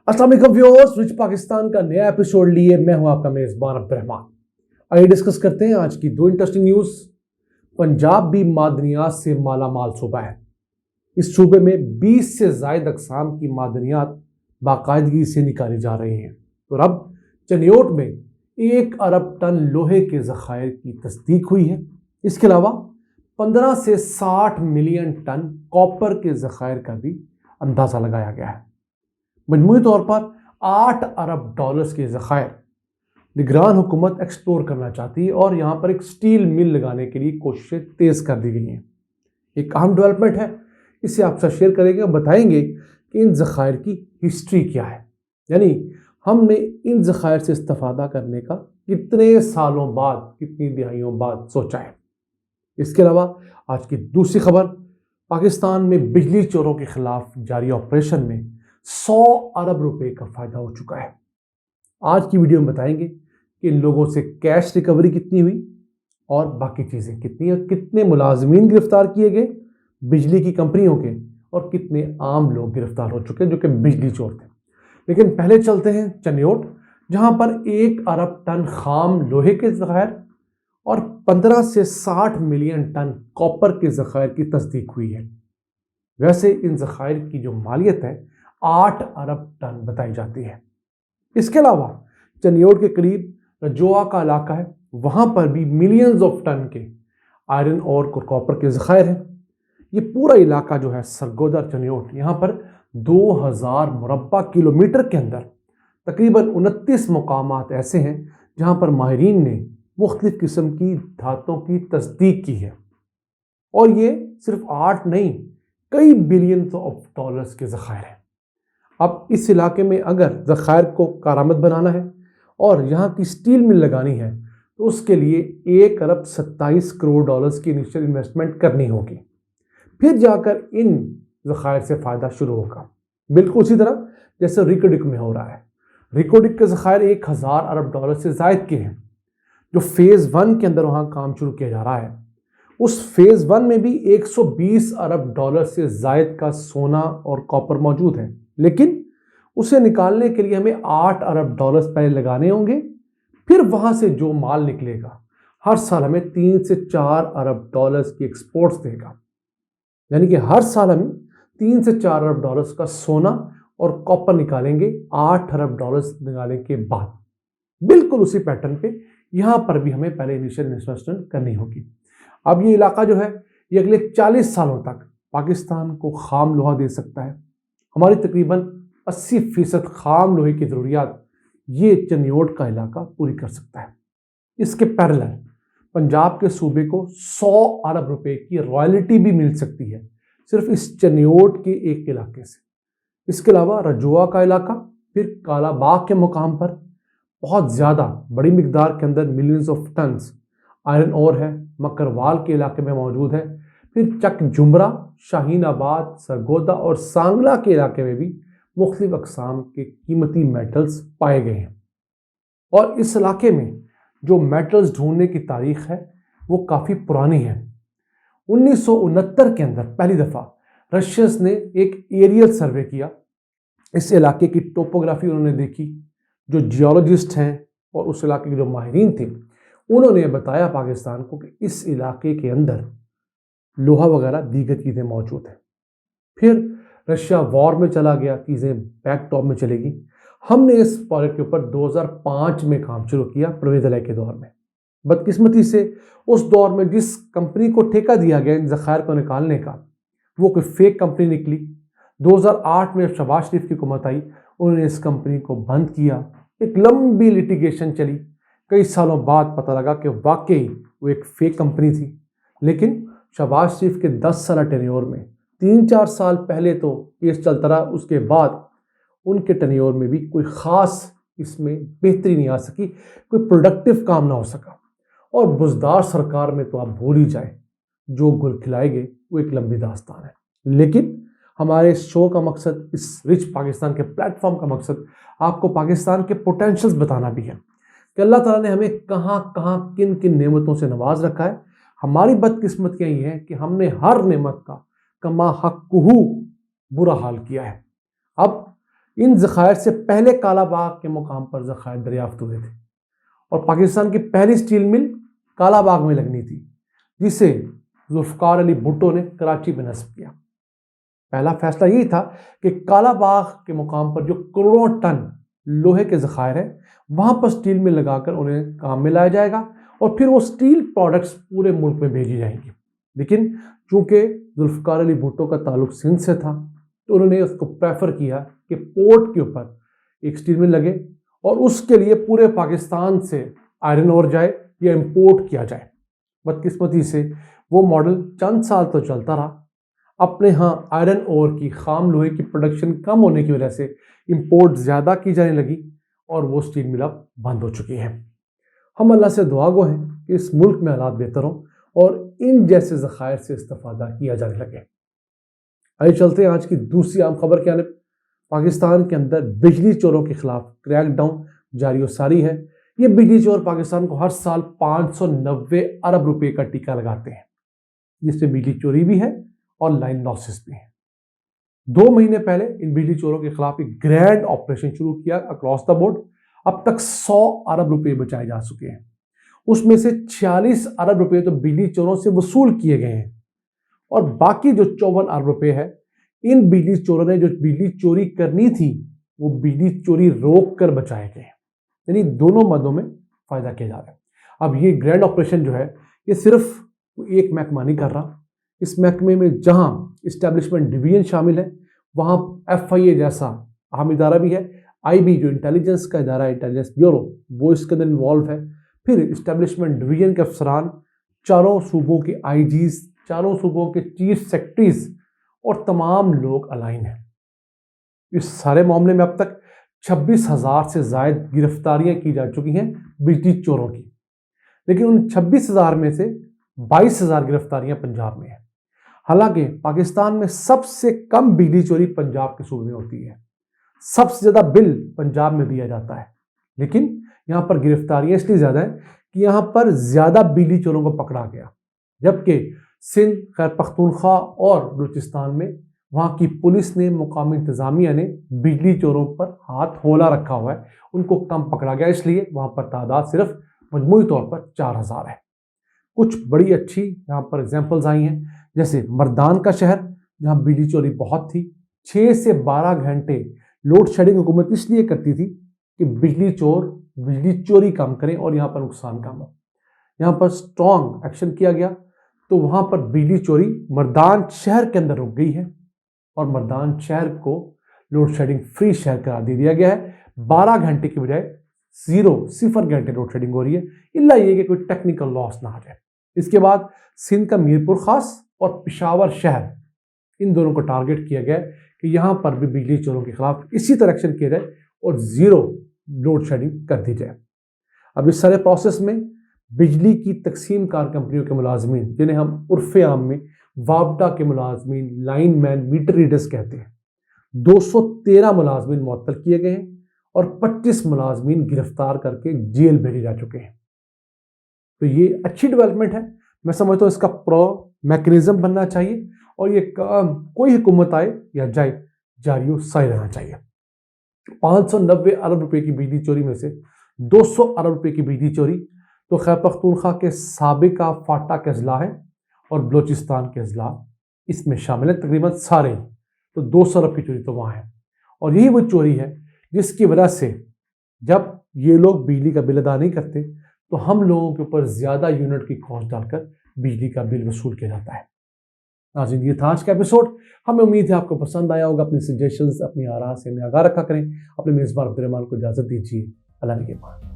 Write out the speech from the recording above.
अस्सलाम वालेकुम viewers, rich Pakistan का नया एपिसोड लिए मैं हूं आपका मेजबान अब्दुर्रहमान। आइए डिस्कस करते हैं आज की दो इंटरेस्टिंग न्यूज़। पंजाब भी मादनियात से माला माल सूबा है। इस सूबे में 20 से ज़ायद अकसाम की मादनियात बाकायदगी से निकाली जा रही हैं। तो अब चनियोट में 1 अरब टन लोहे के ज़खायर की तस्दीक हुई है। इसके अलावा 15 से 60 मिलियन टन कॉपर के ज़खायर का भी अंदाज़ा लगाया गया है। मजमूई तौर पर 8 अरब डॉलर्स के ज़खायर निगरान हुकूमत एक्सप्लोर करना चाहती है और यहाँ पर एक स्टील मिल लगाने के लिए कोशिशें तेज़ कर दी गई हैं। एक अहम डेवलपमेंट है, इसे आपसे शेयर करेंगे और बताएंगे कि इन ज़खायर की हिस्ट्री क्या है, यानी हमने इन ज़खायर से इस्तेफादा करने का कितने सालों बाद, कितनी दिहाइयों बाद सोचा है। इसके अलावा आज की दूसरी खबर, पाकिस्तान में बिजली चोरों के खिलाफ जारी ऑपरेशन में 100 अरब रुपए का फ़ायदा हो चुका है। आज की वीडियो में बताएंगे कि इन लोगों से कैश रिकवरी कितनी हुई और बाकी चीज़ें कितनी और कितने मुलाजमीन गिरफ्तार किए गए बिजली की कंपनियों के, और कितने आम लोग गिरफ्तार हो चुके हैं जो कि बिजली चोर थे। लेकिन पहले चलते हैं चनियोट, जहां पर 1 अरब टन खाम लोहे के ज़खायर और 15 से 60 मिलियन टन कॉपर के ज़खायर की तस्दीक हुई है। वैसे इन ज़खायर की जो मालियत है 8 अरब टन बताई जाती है। इसके अलावा चनियोट के करीब रजोआ का इलाका है, वहाँ पर भी मिलियंस ऑफ टन के आयरन और कॉपर के ज़खायर हैं। ये पूरा इलाका जो है सरगोदा चनियोट, यहाँ पर 2000 मुरब्बा किलोमीटर के अंदर तकरीबन 29 मुकामात ऐसे हैं जहाँ पर माहिरीन ने मुख्तलिफ़ किस्म की धातों की तस्दीक की है। और ये सिर्फ 8 नहीं, कई बिलियन ऑफ डॉलर्स के ज़खायर हैं। अब इस इलाके में अगर ज़खायर को कारामद बनाना है और यहाँ की स्टील मिल लगानी है तो उसके लिए 1 अरब 27 करोड़ डॉलर्स की इनिशियल इन्वेस्टमेंट करनी होगी, फिर जाकर इन ज़खायर से फ़ायदा शुरू होगा। बिल्कुल उसी तरह जैसे रिकोडिक में हो रहा है। रिकोडिक के ज़खायर 1000 अरब डॉलर से ज़ायद के हैं। जो फ़ेज़ 1 के अंदर वहाँ काम शुरू किया जा रहा है, उस फ़ेज़ 1 में भी 120 अरब डॉलर से ज़ायद का सोना और कॉपर मौजूद है, लेकिन उसे निकालने के लिए हमें 8 अरब डॉलर्स पहले लगाने होंगे। फिर वहाँ से जो माल निकलेगा हर साल हमें 3 से 4 अरब डॉलर्स की एक्सपोर्ट्स देगा, यानी कि हर साल हम 3 से 4 अरब डॉलर्स का सोना और कॉपर निकालेंगे 8 अरब डॉलर्स निकालने के बाद। बिल्कुल उसी पैटर्न पे यहाँ पर भी हमें पहले इनिशियल इन्वेस्टमेंट करनी होगी। अब ये इलाका जो है ये अगले 40 सालों तक पाकिस्तान को खाम लोहा दे सकता है। हमारी तकरीबन 80% खाम लोहे की ज़रूरियात ये चनियोट का इलाका पूरी कर सकता है। इसके पैरेलल पंजाब के सूबे को 100 अरब रुपए की रॉयल्टी भी मिल सकती है सिर्फ इस चनियोट के एक इलाके से। इसके अलावा रजोआ का इलाका, फिर कालाबाग के मुकाम पर बहुत ज़्यादा बड़ी मिकदार के अंदर millions of tons iron ore है, मकरवाल के इलाके में मौजूद है। फिर चक जुमरा, शाहीन आबाद, सरगोदा और सांगला के इलाके में भी मुख्तलिफ अकसाम के कीमती मेटल्स पाए गए हैं। और इस इलाके में जो मेटल्स ढूंढने की तारीख है वो काफ़ी पुरानी है। 1969 के अंदर पहली दफ़ा रशियंस ने एक एरियल सर्वे किया। इस इलाके की टोपोग्राफी उन्होंने देखी। जो जियोलॉजिस्ट हैं और उस इलाके के जो माहिरीन थे, उन्होंने बताया पाकिस्तान को कि इस इलाके के अंदर लोहा वगैरह दीगर चीज़ें मौजूद हैं। फिर रशिया वॉर में चला गया, चीज़ें बैक टॉप में चलेगी। हमने इस प्रोजेक्ट के ऊपर 2005 में काम शुरू किया परवेज़ इलाही के दौर में। बदकिस्मती से उस दौर में जिस कंपनी को ठेका दिया गया इन ज़खायर को निकालने का, वो कोई फेक कंपनी निकली। 2008 में शहबाज शरीफ की हुकूमत आई, उन्होंने इस कंपनी को बंद किया। एक लंबी लिटिगेशन चली। कई सालों बाद पता लगा कि वाकई वो एक फेक कंपनी थी। लेकिन शहबाज शरीफ के 10 साल टेन्योर में 3-4 साल पहले तो केस चलता रहा, उसके बाद उनके टेन्योर में भी कोई ख़ास इसमें बेहतरी नहीं आ सकी, कोई प्रोडक्टिव काम ना हो सका। और बुज़दार सरकार में तो आप भूल ही जाए, जो गुल खिलाएंगे वो एक लंबी दास्तान है। लेकिन हमारे इस शो का मकसद, इस रिच पाकिस्तान के प्लेटफॉर्म का मकसद आपको पाकिस्तान के पोटेंशियल्स बताना भी है कि अल्लाह ताला ने हमें कहाँ कहाँ किन किन नेमतों से नवाज रखा है। हमारी बदकिस्मतियाँ ये है कि हमने हर नेमत का कमा हक़्क़ुहू बुरा हाल किया है। अब ان ذخائر سے پہلے کالا باغ کے مقام پر ذخائر دریافت ہوئے تھے اور پاکستان کی پہلی سٹیل مل کالا باغ میں لگنی تھی، جسے ذوالفقار علی بھٹو نے کراچی میں نصب کیا۔ پہلا فیصلہ یہی تھا کہ کالا باغ کے مقام پر جو کروڑوں ٹن لوہے کے ذخائر ہیں وہاں پر سٹیل مل لگا کر انہیں کام میں لایا جائے گا اور پھر وہ سٹیل پروڈکٹس پورے ملک میں بھیجی جائیں گی۔ لیکن چونکہ ذوالفقار علی بھٹو کا تعلق سندھ سے تھا تو انہوں نے اس کو پریفر کیا کہ پورٹ کے اوپر ایک سٹیل مل لگے اور اس کے لیے پورے پاکستان سے آئرن اور جائے یا امپورٹ کیا جائے۔ بدقسمتی سے وہ ماڈل چند سال تو چلتا رہا، اپنے ہاں آئرن اور کی خام لوہے کی پروڈکشن کم ہونے کی وجہ سے امپورٹ زیادہ کی جانے لگی اور وہ سٹیل مل اب بند ہو چکی ہے۔ ہم اللہ سے دعا گو ہیں کہ اس ملک میں حالات بہتر ہوں اور ان جیسے ذخائر سے استفادہ کیا جانے لگے۔ آئیے چلتے ہیں آج کی دوسری اہم خبر کی جانب۔ پاکستان کے اندر بجلی چوروں کے خلاف کریک ڈاؤن جاری و ساری ہے۔ یہ بجلی چور پاکستان کو ہر سال 590 ارب روپے کا ٹیکہ لگاتے ہیں، جس میں بجلی چوری بھی ہے اور لائن لاسز بھی ہیں۔ 2 مہینے پہلے ان بجلی چوروں کے خلاف ایک گرینڈ آپریشن شروع کیا اکراس دا بورڈ۔ اب تک 100 ارب روپے بچائے جا چکے ہیں، اس میں سے 46 ارب روپے تو بجلی چوروں سے وصول کیے گئے ہیں اور باقی جو 54 ارب روپے ہے ان بجلی چوروں نے جو بجلی چوری کرنی تھی وہ بجلی چوری روک کر بچائے گئے، یعنی دونوں مدوں میں فائدہ کیا جا رہا ہے۔ اب یہ گرینڈ آپریشن جو ہے یہ صرف ایک محکمہ نہیں کر رہا، اس محکمے میں جہاں اسٹیبلشمنٹ ڈویژن شامل ہے وہاں FIA جیسا اہم ادارہ بھی ہے، IB جو انٹیلیجنس کا ادارہ ہے، انٹیلیجنس بیورو، وہ اس کے اندر انوالو ہے، پھر اسٹیبلشمنٹ ڈویژن کے افسران، چاروں صوبوں کے IGs، چاروں صوبوں کے چیف سیکرٹریز اور تمام لوگ الائن ہیں۔ اس سارے معاملے میں اب تک 26,000 سے زائد گرفتاریاں کی جا چکی ہیں بجلی چوروں کی، لیکن ان 26,000 میں سے 22,000 گرفتاریاں پنجاب میں ہیں۔ حالانکہ پاکستان میں سب سے کم بجلی چوری پنجاب کے صوبے میں ہوتی ہے، سب سے زیادہ بل پنجاب میں دیا جاتا ہے، لیکن یہاں پر گرفتاریاں اس لیے زیادہ ہیں کہ یہاں پر زیادہ بجلی چوروں کو پکڑا گیا، جبکہ سندھ، خیبر پختونخوا اور بلوچستان میں وہاں کی پولیس نے، مقامی انتظامیہ نے بجلی چوروں پر ہاتھ ہولا رکھا ہوا ہے، ان کو کم پکڑا گیا، اس لیے وہاں پر تعداد صرف مجموعی طور پر 4,000 ہے۔ کچھ بڑی اچھی یہاں پر ایگزامپلز آئی ہیں، جیسے مردان کا شہر جہاں بجلی چوری بہت تھی، 6 سے 12 گھنٹے لوڈ شیڈنگ حکومت اس لیے کرتی تھی کہ بجلی چور بجلی چوری کم کریں اور یہاں پر نقصان کم ہو۔ یہاں پر اسٹرانگ ایکشن کیا گیا تو وہاں پر بجلی چوری مردان شہر کے اندر رک گئی ہے اور مردان شہر کو لوڈ شیڈنگ فری شہر قرار دے دیا گیا ہے۔ 12 گھنٹے کی بجائے 0 گھنٹے لوڈ شیڈنگ ہو رہی ہے، الا یہ کہ کوئی ٹیکنیکل لاس نہ آ جائے۔ اس کے بعد سندھ کا میرپور خاص اور پشاور شہر، ان دونوں کو ٹارگٹ کیا گیا کہ یہاں پر بھی بجلی چوروں کے خلاف اسی طرح ایکشن کیا جائے اور 0 لوڈ شیڈنگ کر دی جائے۔ اب اس سارے پروسیس میں بجلی کی تقسیم کار کمپنیوں کے ملازمین، جنہیں ہم عرف عام میں وابڈا کے ملازمین، لائن مین، میٹر ریڈرز کہتے ہیں، 213 ملازمین معطل کیے گئے ہیں اور 25 ملازمین گرفتار کر کے جیل بھیجے جا چکے ہیں۔ تو یہ اچھی ڈیولپمنٹ ہے، میں سمجھتا ہوں اس کا میکنزم بننا چاہیے اور یہ کام کوئی حکومت آئے یا جائے جاری و ساری رہنا چاہیے۔ 590 ارب روپے کی بجلی چوری میں سے 200 ارب روپے کی بجلی چوری تو خیبر پختونخوا کے سابقہ فاٹا کے اضلاع ہیں اور بلوچستان کے اضلاع اس میں شامل ہیں، تقریباً سارے ہی۔ تو 200 ارب کی چوری تو وہاں ہے، اور یہی وہ چوری ہے جس کی وجہ سے جب یہ لوگ بجلی کا بل ادا نہیں کرتے تو ہم لوگوں کے اوپر زیادہ یونٹ کی کاسٹ ڈال کر بجلی کا بل وصول کیا جاتا ہے۔ ناظرین، یہ تھا آج کا ایپیسوڈ، ہمیں امید ہے آپ کو پسند آیا ہوگا۔ اپنی سجیشنز، اپنی آراء سے ہمیں آگاہ رکھا کریں۔ اپنے میزبان عبد الرحمان کو اجازت دیجیے، اللہ نگہبان۔